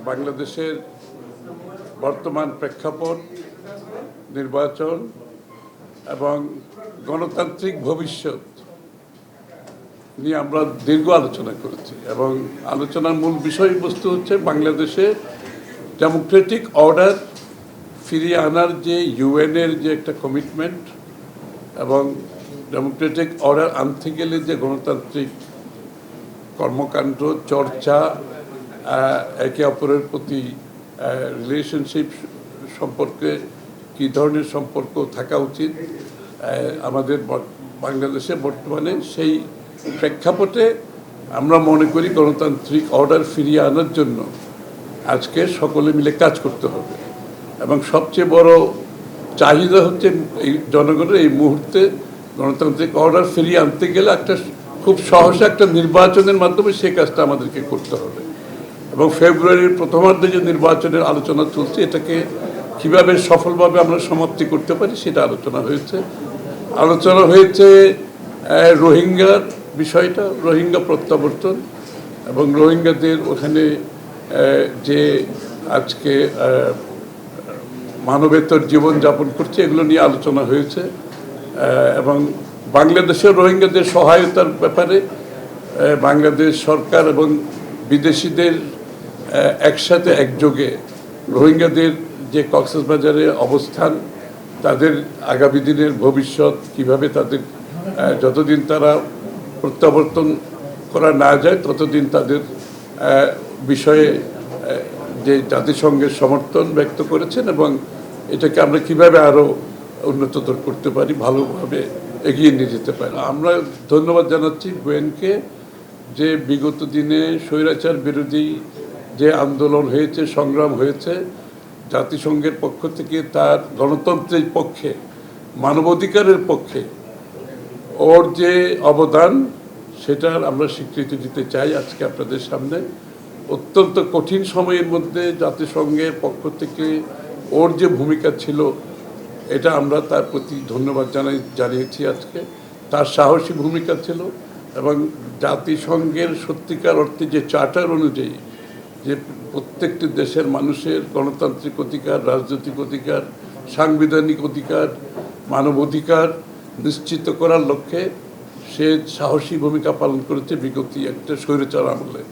বাংলাদেশের বর্তমান প্রেক্ষাপট, নির্বাচন এবং গণতান্ত্রিক ভবিষ্যৎ নিয়ে আমরা দীর্ঘ আলোচনা করেছি এবং আলোচনার মূল বিষয়বস্তু হচ্ছে বাংলাদেশে ডেমোক্রেটিক অর্ডার ফিরিয়ে আনার যে ইউএনের যে একটা কমিটমেন্ট এবং ডেমোক্রেটিক অর্ডার আনতে গেলে যে গণতান্ত্রিক কর্মকাণ্ড, চর্চা, একে অপরের প্রতি রিলেশনশিপ সম্পর্কে কী ধরনের সম্পর্ক থাকা উচিত আমাদের বাংলাদেশে বর্তমানে, সেই প্রেক্ষাপটে আমরা মনে করি গণতান্ত্রিক অর্ডার ফিরিয়ে আনার জন্য আজকে সকলে মিলে কাজ করতে হবে। এবং সবচেয়ে বড় চাহিদা হচ্ছে এই জনগণের এই মুহূর্তে গণতান্ত্রিক অর্ডার ফিরিয়ে আনতে গেলে একটা খুব সহসা একটা নির্বাচনের মাধ্যমে সেই কাজটা আমাদেরকে করতে হবে। এবং ফেব্রুয়ারির প্রথমার্ধে যে নির্বাচনের আলোচনা চলছে, এটাকে কীভাবে সফলভাবে আমরা সমাপ্তি করতে পারি সেটা আলোচনা হয়েছে রোহিঙ্গার বিষয়টা, রোহিঙ্গা প্রত্যাবর্তন এবং রোহিঙ্গাদের ওখানে যে আজকে মানবেতর জীবনযাপন করছে এগুলো নিয়ে আলোচনা হয়েছে এবং বাংলাদেশের রোহিঙ্গাদের সহায়তার ব্যাপারে বাংলাদেশ সরকার এবং বিদেশিদের একসাথে একযোগে রোহিঙ্গাদের যে কক্সবাজারে অবস্থান, তাদের আগামী দিনের ভবিষ্যৎ কিভাবে তাদের যতদিন তারা প্রত্যাবর্তন করা না যায় ততদিন তাদের বিষয়ে যে জাতিসংঘের সমর্থন ব্যক্ত করেছেন এবং এটাকে আমরা কিভাবে আরও উন্নততর করতে পারি, ভালোভাবে এগিয়ে নিয়ে যেতে পারি। আমরা ধন্যবাদ জানাচ্ছি ইউএনকে যে বিগত দিনে স্বৈরাচার বিরোধী যে আন্দোলন হয়েছে, সংগ্রাম হয়েছে, জাতিসংঘের পক্ষ থেকে তার গণতন্ত্রের পক্ষে, মানবাধিকারের পক্ষে ওর যে অবদান সেটার আমরা স্বীকৃতি দিতে চাই আজকে আপনাদের সামনে। অত্যন্ত কঠিন সময়ের মধ্যে জাতিসংঘের পক্ষ থেকে ওর যে ভূমিকা ছিল এটা আমরা তার প্রতি ধন্যবাদ জানিয়েছি আজকে। তার সাহসী ভূমিকা ছিল এবং জাতিসংঘের সত্যিকার অর্থে যে চার্টার অনুযায়ী যে প্রত্যেকটি দেশের মানুষের গণতান্ত্রিক অধিকার, রাজনৈতিক অধিকার, সাংবিধানিক অধিকার, মানবাধিকার নিশ্চিত করার লক্ষ্যে সে সাহসী ভূমিকা পালন করেছে বিগত একটা স্বৈরাচার আমলে।